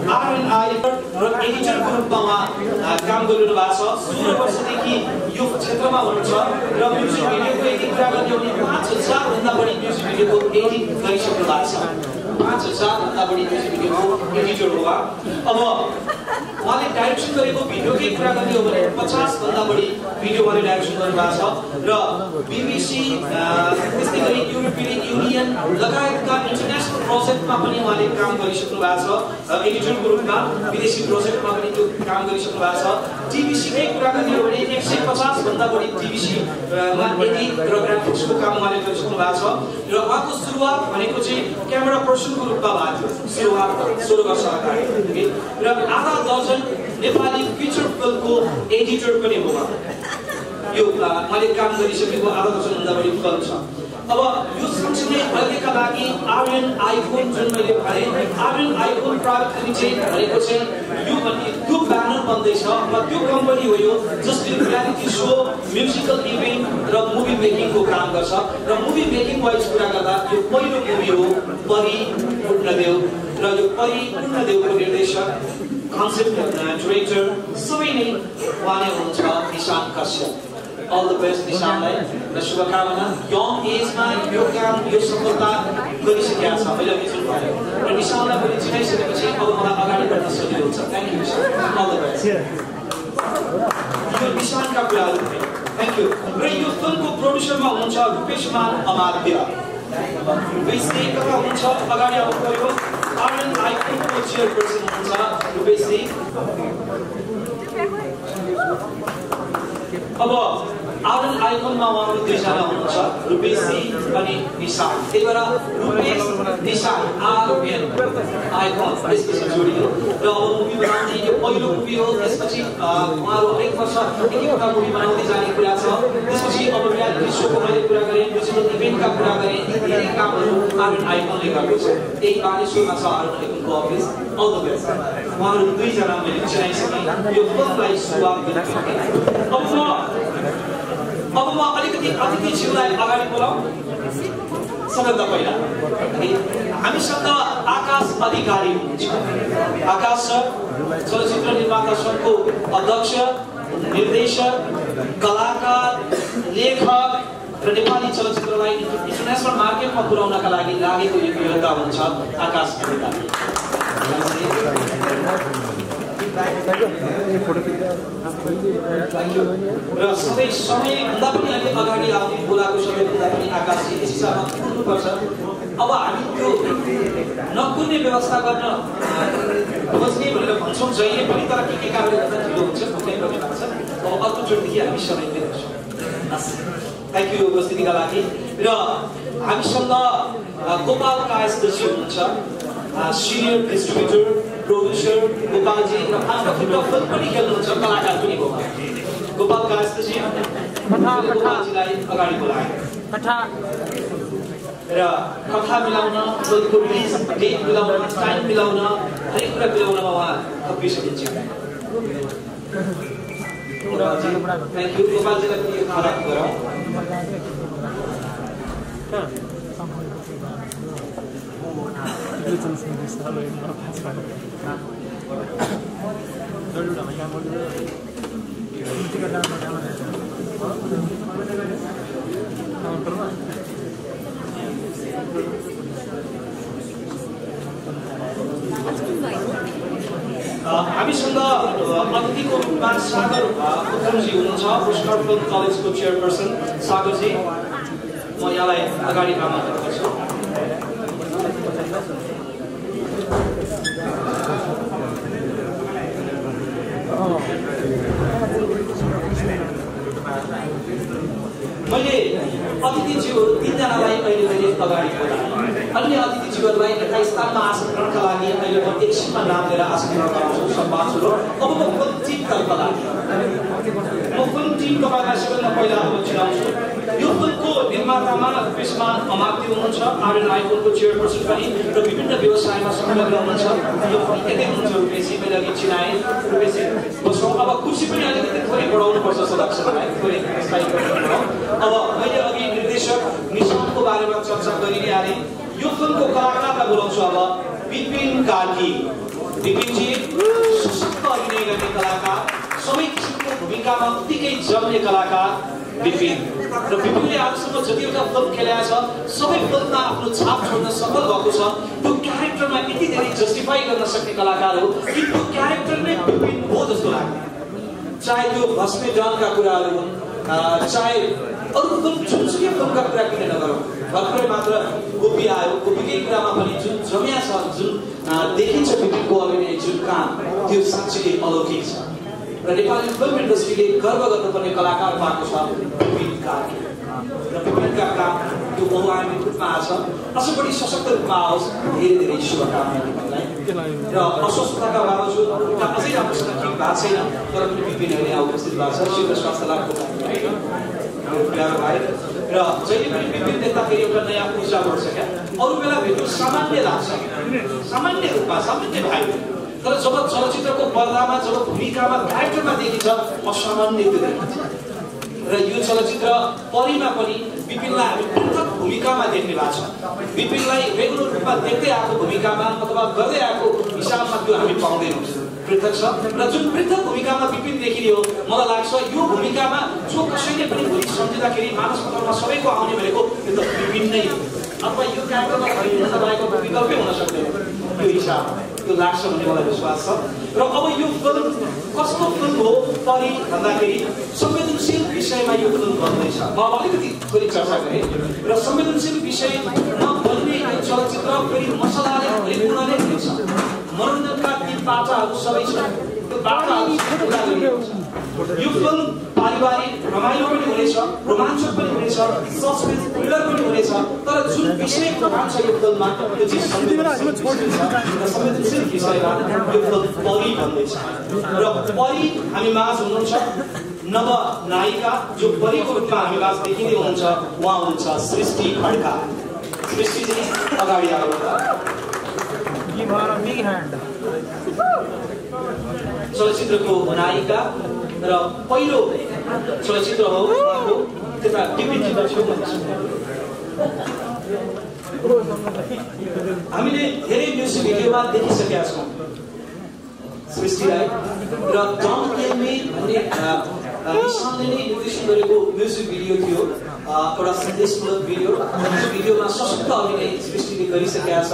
R&I र एडिटरको रूपमा उहाँ काम गरिरहनु भएको छ। 16 वर्षदेखि यो क्षेत्रमा हुनुहुन्छ र म्युजिक भिडियोको एडिट कुरा गर्ने हो भने 5000 भन्दा बढी म्युजिक भिडियोको एडिट गरिसक्नु भएको छ। 5000 भन्दा बढी म्युजिक भिडियोको एडिटर हो उहाँ। अब उहाँले डाइरेक्सन गरेको भिडियोकै कुरा गर्ने हो भने 50 भन्दा बढी भिडियो उहाँले डाइरेक्सन गर्नुभएको छ र BBC त्यस्तै गरी युरोपियन युनियन लगायतका इन्टरनेसनल प्रोजेक्टमा पनि उहाँले काम गरिसक्नु भएको छ एडिटरको रूपमा। विदेशी प्रोजेक्टमा पनि त्यो काम गरिसक्नु भएको छ। TVCकै कुरा गर्ने हो भने 150 भन्दा बढी TVCमा एडिट र ग्राफिक्सको काम उहाँले गरिसक्नु भएको छ र उहाँको सुरुवात भनेको चाहिँ क्यामेरा पर्सनको रूपमा भएको थियो। सुरुवात 16 वर्ष अगाडि र आधा दर्जन नेपाली फिचर फिल्मको एडिटर पनि हो। यो उहाँले काम गरिसकेको आधा दर्जन भन्दा बढी फिल्म छ। अब यो सँगसँगै अहिलेका लागि आर्यन आइफोन जुन मैले भने आर्यन आइफोन प्राइभेट लिमिटेड भनेको चाहिँ यो भन्ने त्यो ब्यानर बन्दैछ र त्यो कम्पनी हो यो जसले रियालिटी शो म्युजिकल इभेन्ट र मुभी मेकिङको काम गर्छ र मुभी मेकिङ वाइज कुरा गर्दा यो पहिलो मुभी हो परी पूर्णदेव र यो परी पूर्णदेवको निर्देशक कन्सेप्ट डाइरेक्टर सबै नै उहाँ नै हुनुहुन्छ निशान कश्यप। All the best निशानलाई र शुभकामना। यङ एजमा यो काम यो सफलता गरिसकेका छ मैले अघि जुन भने र निशानलाई मैले चिनाइसकेपछि अब मलाई अगाडि बढ्न सजिलो हुन्छ। Thank you Nishan. All the best. यो निशानका कुराहरू थिए। Thank you. र यो फिल्मको प्रोड्युसरमा हुनुहुन्छ रूपेशमान अमात्य। रूपेशले कता हुनुहुन्छ अगाडि आउनु पर्यो। आर्यन आइफोनको चेयरपर्सन हुनुहुन्छ रूपेशजी। अब आर्यन आइफोनमा उहाँहरू दुईजना हुनुहुन्छ रूपेशजी अनि निशान। त्यही भएर रूपेश निशान आर्यन आइफोन त्यसपछि जोडियो र अब मुभी बनाउने यो पहिलो मुभी हो। त्यसपछि उहाँहरू हरेक वर्ष एक-एकवटा मुभी बनाउँदै जाने कुरा छ। त्यसपछि अब रियालिटी सोको मैले कुरा गरेँ, म्युजिकल इभेन्टका कुरा गरेँ, धेरै कामहरू आर्यन आइफोनले गरेको छ। त्यही बालेश्वरमा छ आर्यन आइफोनको अफिस। All the best. उहाँहरू दुईजना मैले चिनाइसकेँ यो फिल्मलाई सुरुवात गरेको। अब म अलिकति अतिथिज्यूलाई अगाडि बोलाउँ। सबैभन्दा पहिला हामीसँग आकाश अधिकारी हुनुहुन्छ। आकाश सर चलचित्र निर्माता सङ्घको अध्यक्ष, निर्देशक, कलाकार, लेखक र नेपाली चलचित्रलाई इन्टरनेसनल मार्केटमा पुर्याउनका लागि लागेको एक योद्धा हुनुहुन्छ आकाश अधिकारी। र सबै समयभन्दा पनि अलि अगाडि आउने बोलाएको समयभन्दा पनि आकाशजी यस हिसाबमा कुर्नुपर्छ। अब हामी त्यो नकुर्ने व्यवस्था गर्न खोज्ने भनेर भन्छौँ जहिले पनि, तर के कारणले गर्दा ढिलो हुन्छ भन्ने पनि लाग्छ। अब अर्कोचोटिदेखि हामी समय दिन्छौँ। थ्याङ्क यू उपस्थितिका लागि। र हामीसँग गोपाल कायस्थजी हुनुहुन्छ, सिनियर डिस्ट्रिब्युटर प्रोड्युसर गोपालजी र आफ्नो फिल्म पनि खेल्नुहुन्छ, कलाकार पनि हो गोपाल कायस्थजी। गोपालजीलाई अगाडि बोलाए र कथा मिलाउन, फिल्मको रिलिज डेट मिलाउन, टाइम मिलाउन, हरेक कुरा मिलाउनमा उहाँ थपिसकिन्छ। थ्याङ्क यू गोपालजीलाई पनि खडा गरौँ। हामीसँग अतिथिको रूपमा सागर उत्तमजी हुनुहुन्छ, पुष्कर फिल्म कलेजको चेयरपर्सन सागरजी। म यहाँलाई अगाडि आमन्त्रण गर्छु। मैले अतिथिज्यूहरू तीनजनालाई अहिले मैले अगाडि बोलाएँ। अन्य अतिथिज्यूहरूलाई यथा स्थानमा आसन ग्रहणका लागि अहिले म एकछिनमा नाम लिएर आसन ग्रहण गराउँछु, सम्मान सुरु। अब म फिल्म टिमका लागि म फिल्म टिमको बारेमा सबैभन्दा पहिला म चिनाउँछु। यो फिल्मको निर्मातामा रूपेशमान अमात्य हुनुहुन्छ, आर्यन आइफोनको चेयरपर्सन पनि र विभिन्न व्यवसायमा संलग्न हुनुहुन्छ। यो पनि एकै हुनुहुन्छ रूपेशजी, मैले अघि चिनाएँ। रूपेशजी बसौँ। अब कुर्सी पनि अलिकति थोरै बढाउनुपर्छ सदस्यलाई, थोरै स्थायी गर्नु। अब मैले अघि निर्देशक निशानको बारेमा चर्चा गरि नै हालेँ। यो फिल्मको कलाकारलाई बोलाउँछु अब विपिन कार्की। विपिनजी सशक्त अभिनय गर्ने कलाकार, सबै किसिमको भूमिकामा उत्तिकै जम्ने कलाकार विपिन। र विपिनले आजसम्म जतिवटा फिल्म खेलेको छ सबै फिल्ममा आफ्नो छाप छोड्न सफल भएको छ। त्यो क्यारेक्टरमा यति धेरै जस्टिफाई गर्न सक्ने कलाकार हो कि त्यो क्यारेक्टर नै विपिन हो जस्तो लाग्छ। चाहे त्यो भस्मे डनका कुराहरू हुन्, चाहे अरू फिल्म जुनसुकै फिल्मका कुरा किन नगरौँ, भर्खरै मात्र गोपी आयो, गोपीकै कुरामा पनि जुन जम्या छ, जुन देखिन्छ विपिनको अभिनय, जुन काम, त्यो साँच्चै अलौकिक छ। र नेपाली फिल्म इन्डस्ट्रीले गर्व गर्नुपर्ने कलाकार पाएको छ विपिन कार्की। र विपिनका काम त्यो बहुआयामिक रूपमा आछ, अझ बढी सशक्त रूपमा आओस्, धेरै धेरै शुभकामना विपिनलाई। र अस्वस्थताका बावजुद अझै राम्रोसँग ठिक भएको छैन, तर पनि विपिन अहिले यहाँ उपस्थित भएको छ। शीघ्र स्वास्थ्य लाभको प्यारो भाइ। र जहिले पनि विपिन देख्दाखेरि एउटा नयाँ ऊर्जा बढ्छ क्या। अरू बेला भेट्नु सामान्य लाग्छ, सामान्य रूपमा सामान्य भाइ, तर जब चलचित्रको पर्दामा, जब भूमिकामा, क्यारेक्टरमा देखिन्छ असामान्य त्यो देखिन्छ। र यो चलचित्र परीमा पनि विपिनलाई हामी पृथक भूमिकामा देख्ने भएको छ। विपिनलाई रेगुलर रूपमा देख्दै आएको भूमिकामा अथवा गर्दै आएको हिसाबमा त्यो हामी पाउँदैनौँ, पृथक छ। र जुन पृथक भूमिकामा विपिन देखियो, मलाई लाग्छ यो भूमिकामा जो कसैले पनि भोलि सम्झिँदाखेरि मानसपटलमा सबैको आउने भनेको त्यो त विपिन नै हो, अथवा यो क्यारेक्टरमा खरिद तपाईँको विकल्पै हुन सक्दैन। त्यो हिसाब त्यो लाग्छ भन्ने मलाई विश्वास छ। र अब यो फिल्म कस्तो फिल्म हो परी भन्दाखेरि संवेदनशील विषयमा यो फिल्म बन्दैछ। म अलिकति थोरै चर्चा गरेँ। र संवेदनशील विषयमा बन्ने यो चलचित्र फेरि मसलाले भरिपूर्ण नै हुनेछ। मनोरञ्जनका ती पाटाहरू सबै छन्, त्यो पाटाहरू पुरा गरिएको छ। यो फिल्म पारिवारिक रमाइलो पनि हुनेछ, रोमाञ्चक पनि हुनेछ, सस्पेन्स थ्रिलर पनि हुनेछ। तर जुन विषयको काम छ यो फिल्ममा त्यो चाहिँ संवेदनशील विषयमा यो फिल्म परी भन्दैछ। र परी हामी माझ हुनुहुन्छ नव नायिका, जो परीको रूपमा हामी माझ देखिँदै हुनुहुन्छ, उहाँ हुनुहुन्छ सृष्टि खड्का। सृष्टिजी अगाडि आउनुहोला। चलचित्रको नायिका र पहिलो चलचित्र हो उहाँको, त्यता टिभीमा छेउमा हामीले धेरै म्युजिक भिडियोमा देखिसकेका छौँ सृष्टिलाई। र डोन्ट टेल मी भन्ने निशानले नै निर्देशन गरेको म्युजिक भिडियो थियो, एउटा सन्देशमूलक भिडियो। त्यो भिडियोमा सशक्त अभिनय सृष्टिले गरिसकेका छ।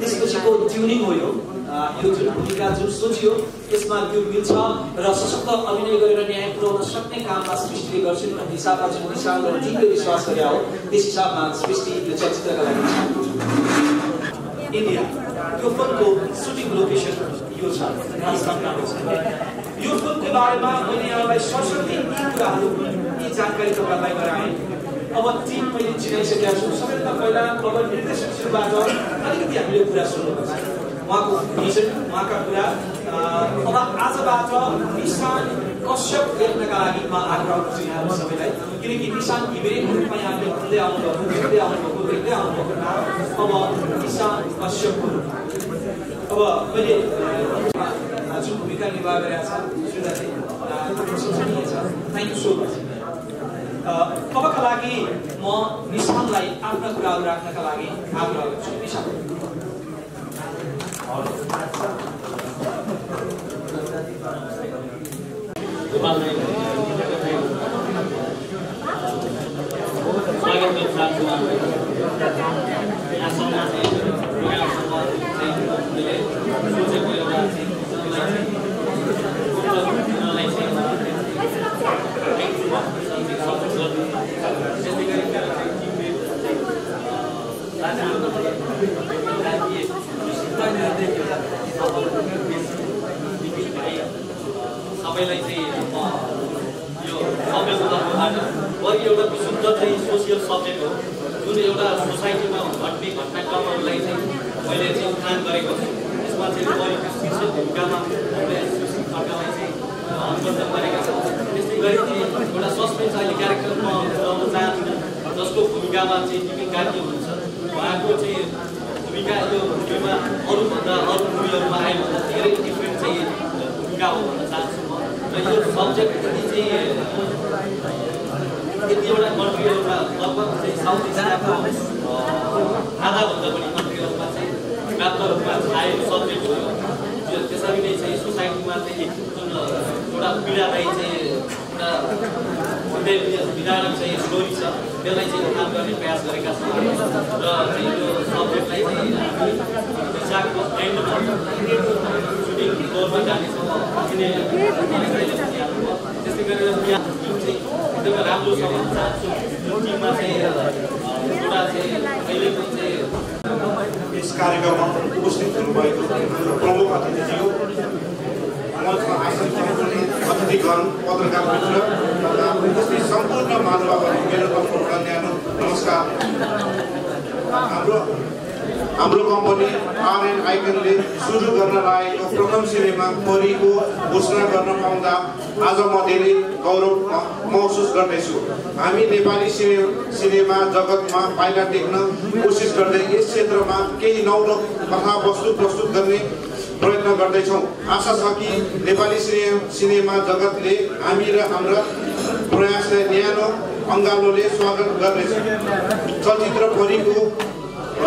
त्यसपछिको ट्युनिङ हो यो जुन भूमिका जुन सोचियो त्यसमा त्यो मिल्छ र सशक्त अभिनय गरेर न्याय पुर्याउन सक्ने काममा सृष्टिले गर्छिन् भन्ने हिसाबमा जुन विशाल र टिमले विश्वास गरे हो, त्यस हिसाबमा सृष्टि यो चलचित्रका लागि इन्डिया यो फिल्मको सुटिङ लोकेसन यो छ, राजस्थानमा छ। यो फिल्मको बारेमा मैले यहाँलाई सरस्वती कुराहरू यी जानकारी तपाईँलाई गराएँ। अब टिम मैले चिनाइसकेका छु। सबैभन्दा पहिला अब निर्देशकबाट अलिकति हामीले कुरा सुन्नुपर्छ, उहाँको भिजन, उहाँका कुरा। अब आजबाट निशान कश्यप लेख्नका लागि म आग्रह गर्छु यहाँहरू सबैलाई, किनकि निशान घिमिरेको रूपमा यहाँले भन्दै आउनुभएको, लेख्दै आउनुभएको नाम अब निशान कश्यपको रूपमा। अब मैले जुन भूमिका निर्वाह गरेका छ सुन्दा चाहिँ प्रशंसनीय छ। Thank you so much. अबका लागि म निशानलाई आफ्ना कुराहरू राख्नका लागि आग्रह गर्छु। निशान सबैलाई चाहिँ यो सब्जेक्टको तर्फबाट वरि एउटा विशुद्ध चाहिँ सोसियल सब्जेक्ट हो, जुन एउटा सोसाइटीमा घट्ने घटनाक्रमहरूलाई चाहिँ मैले चाहिँ उठान गरेको छु। यसमा चाहिँ वरिको शीर्षक भूमिकामा खड्कालाई चाहिँ अनुमोदन गरेका छौँ। त्यस्तै गरी चाहिँ एउटा सस्पेन्स अहिले क्यारेक्टरमा उठाउन चाहन्छु, जसको भूमिकामा चाहिँ विपिन कार्की हुनुहुन्छ। उहाँको चाहिँ भूमिका यो मुभीमा अरूभन्दा अरू मुभीहरूमा आएभन्दा धेरै डिफ्रेन्ट चाहिँ भूमिका हो भन्न चाहन्छु म। र यो सब्जेक्ट चाहिँ यति एउटा कन्ट्रीहरूमा लगभग चाहिँ साउथ एसियाको आधाभन्दा बढी कन्ट्रीहरूमा चाहिँ व्याप्त रूपमा आएको सब्जेक्ट हो। जुन एउटा पीडादायी चाहिँ एउटा विधायक चाहिँ स्टोरी छ त्यसलाई चाहिँ काम गर्ने प्रयास गरेका छौँ र यो सब्जेक्टलाई चाहिँ विशाखको एन्डमा सुटिङ गर्दै जानेछौँ। त्यस्तै गरेर यहाँ जुन चाहिँ एकदमै राम्रो छ भन्न चाहन्छु जुन टिममा चाहिँ एउटा चाहिँ अहिलेको चाहिँ इस कार्यक्रममा उपस्थित हुनुभएको प्रमुख अतिथिज्यू, मञ्चमा आसन अतिथिगण, पत्रकार मित्र तथा उपस्थित सम्पूर्ण महानुभावहरू मेरो तर्फबाट न्यानो नमस्कार। हाम्रो कम्पनी आरएन आइकनले सुरु गर्न लागेको प्रथम सिनेमा परीको घोषणा गर्न पाउँदा आज म धेरै गौरव महसुस गर्दैछु। हामी नेपाली सिनेमा जगतमा पाइला टेक्न कोसिस गर्दै यस क्षेत्रमा केही नौलो कथावस्तु प्रस्तुत गर्ने प्रयत्न गर्दैछौँ। आशा छ कि नेपाली सिनेमा जगतले हामी र हाम्रा प्रयासलाई न्यानो अङ्गालोले स्वागत गर्नेछ। चलचित्र परीको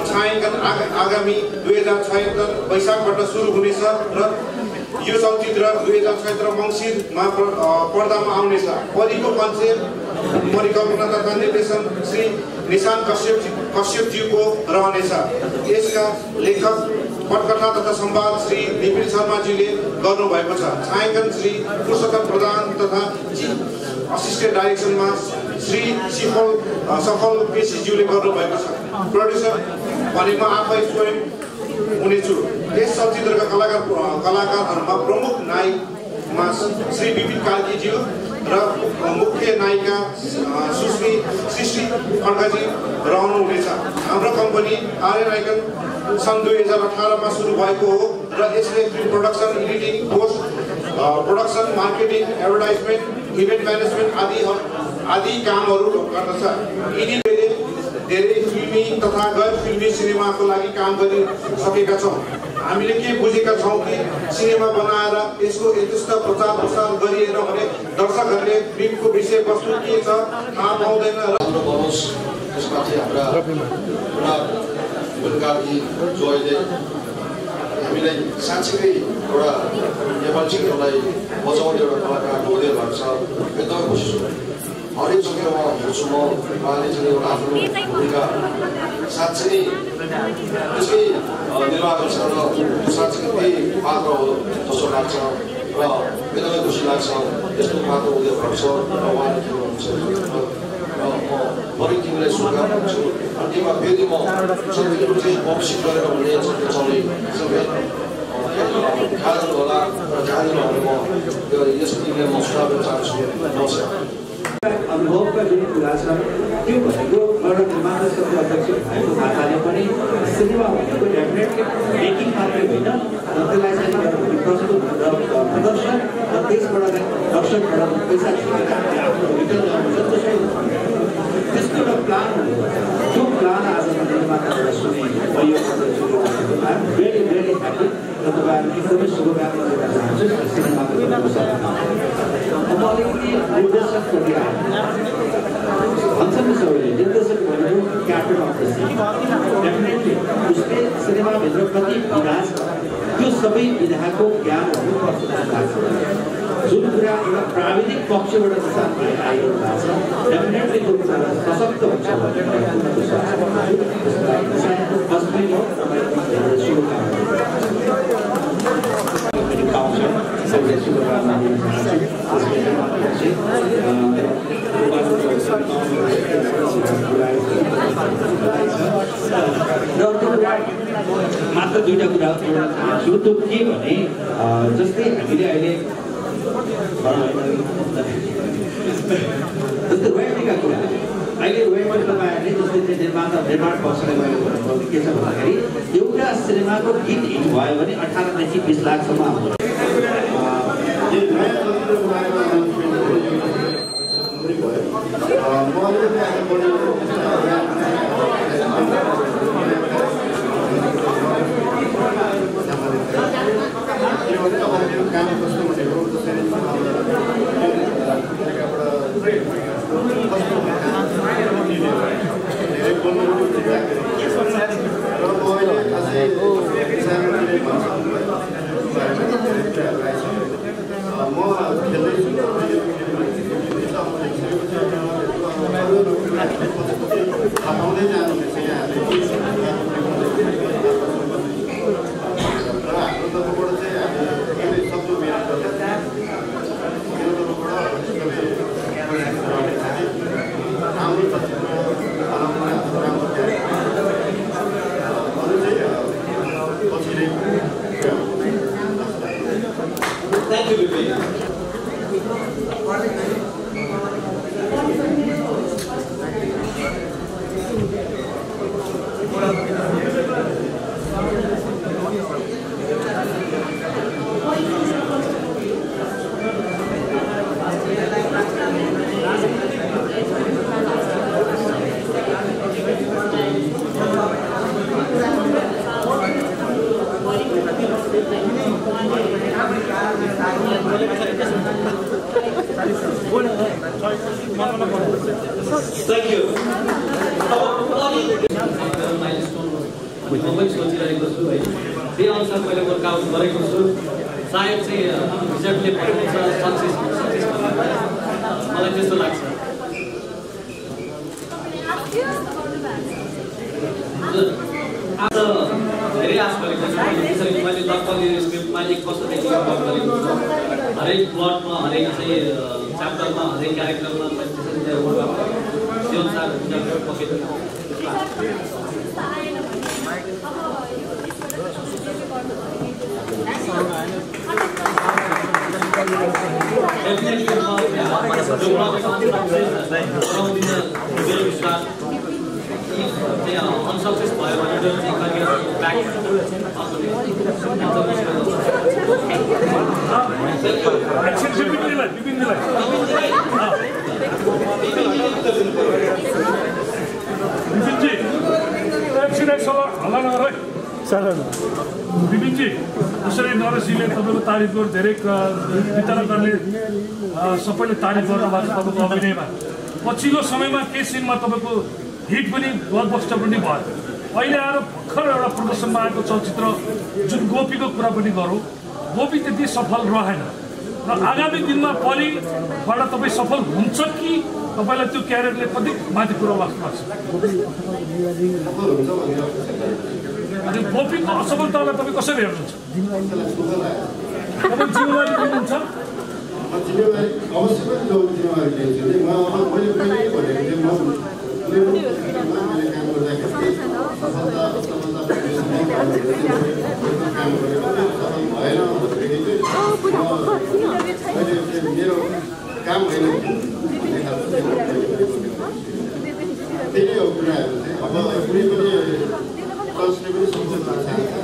छायाङ्कन आगामी 2076 वैशाखबाट सुरु हुनेछ र यो चलचित्र 2076 मङ्सिरमा पर्दामा आउनेछ। परीको कन्सेप्ट परिकल्पना तथा निर्देशन श्री निशान कश्यपज्यूको रहनेछ। यसका लेखक पटकथा तथा संवाद श्री निपिल शर्माजीले गर्नुभएको छ। छायाङ्कन श्री पुरुषोत्तम प्रधान तथा असिस्टेन्ट डाइरेक्सनमा श्री सफल केसीज्यूले गर्नुभएको छ। प्रोड्युसर भने म आफै स्वयं हुनेछु। यस चलचित्रका कलाकारहरूमा प्रमुख नायकमा श्री विपिन कार्कीज्यू र मुख्य नायिका सुश्री सृष्टि खड्काजी रहनुहुनेछ। हाम्रो कम्पनी आरएन आइकन सन् 2018 मा सुरु भएको हो र यसले film production, editing, post production, marketing, advertisement, event management आदि कामहरू गर्दछ। यिनीहरूले धेरै फिल्मी तथा गैर फिल्मी सिनेमाको लागि काम गरिसकेका छौँ। हामीले के बुझेका छौँ कि सिनेमा बनाएर यसको यथेष्ट प्रचार प्रसार गरिएन भने दर्शकहरूले फिल्मको विषयवस्तु के छ थाहा पाउँदैन। राम्रो बनोस् त्यसमाथि हाम्रा कार्की जो अहिले हामीलाई साँच्चीकै एउटा नेपाली चित्रलाई बचाउने एउटा कलाकारको उदय भएको छ। एकदमै खुसी छु। हरेक जग्गामा हेर्छु म उहाँले चाहिँ एउटा आफ्नो भूमिका साँच्चै नै त्यसकै निर्वाह छ र साँच्चै त्यही पात्र हो जस्तो लाग्छ र एकदमै खुसी लाग्छ यस्तो पात्र उदय भएको छ र उहाँले के गर्नुहुन्छ र म हरेक टिमलाई शुभकामना दिन्छु। अनि टिममा फेरि म चलचित्र चाहिँ विकसित गरेर हुने चल्ने सबै खानु होला र जानेर म यस टिमलाई म सुझाव दिन चाहन्छु। नमस्कार। अनुभवका जुन कुरा छ त्यो भनेको एउटा निर्माता समिति अध्यक्ष भएको नाताले पनि सिनेमा भनेको डेफिनेटली मेकिङ मात्रै होइन, त्यसलाई चाहिँ प्रस्तुत र प्रदर्शन र त्यसबाट दर्शकबाट पैसा छिरेर आफ्नो रिटर्न ल्याउनु त्यसको एउटा प्लान हुनुपर्छ। त्यो प्लान आज निर्माताबाट सुने यो भेरी भेरी ह्याप्पी र तपाईँहरू एकदमै शुभकामना दिन चाहन्छु सिनेमाको अब अलिकति निर्देशकको भन्छन् नि सबैले निर्देशक भनेको क्याप्टन अफ द सिप। डेफिनेटली उसले सिनेमाभित्र कति विधा छ त्यो सबै विधाको ज्ञान हुनुपर्छ जस्तो लाग्छ। जुन कुरा एउटा प्राविधिक पक्षबाट विचार भएर आइरहनु भएको छ डेफिनेटली त्यो कुरालाई सशक्त हुन्छ भन्ने मात्र दुईटा कुरा छु। त्यो के भने जस्तै हामीले अहिले जस्तै रोयल्टीका कुरा अहिले रोयल्टी तपाईँहरूले जस्तै निर्माण पक्षलाई मैले भन्नुपर्ने के छ भन्दाखेरि एउटा सिनेमाको गीत हिट भयो भने 18 देखि 20 लाखसम्म आउँछ। Thank you. म पनि सोचिरहेको छु है त्यही अनुसार मैले वर्कआउट गरेको छु सायद चाहिँ रिजल्टले सक्सेस मलाई त्यस्तो लाग्छ आज धेरै आश गरेको छु त्यसरी मैले लगभग यो स्क्रिप्टमा 1 वर्षदेखि वर्क गरेको छु हरेक प्लटमा हरेक चाहिँ च्याप्टरमा हरेक क्यारेक्टरमा मैले त्यसरी वर्कआउट त्यो अनुसार रिजल्ट पकेको unsuccess भयो भने विपिनजी उसरी नरसिंहले तपाईँको तारिफ गर्नु धेरै वितरकहरूले सबैले तारिफ गर्नु भएको छ तपाईँको अभिनयमा पछिल्लो समयमा केही सिनमा तपाईँको हिट पनि ब्लकबस्टर पनि भयो अहिले आएर भर्खर एउटा प्रदर्शनमा आएको चलचित्र जुन गोपीको कुरा पनि गरौँ गोपी त्यति सफल रहेन र आगामी दिनमा परिबाट तपाईँ सफल हुन्छ कि तपाईँलाई त्यो क्यारियरले कति माथि पुऱ्याउन लाग्छ अनि गोपीको असफलतालाई तपाईँ कसरी हेर्नुहुन्छ तपाईँ जिम्मेवारी लिनुहुन्छ जिम्मेवारी अवश्य पनि जिम्मेवारी लिन्छु नि मैले पहिल्यै भनेको थिएँ मैले काम गर्दाखेरि सफलता काम गरेको सफल भएन भनेदेखि चाहिँ मेरो काम होइन त्यही नै हो कुराहरू चाहिँ अब कुनै पनि ट्रस्टले पनि सोच्नु चाहन्छ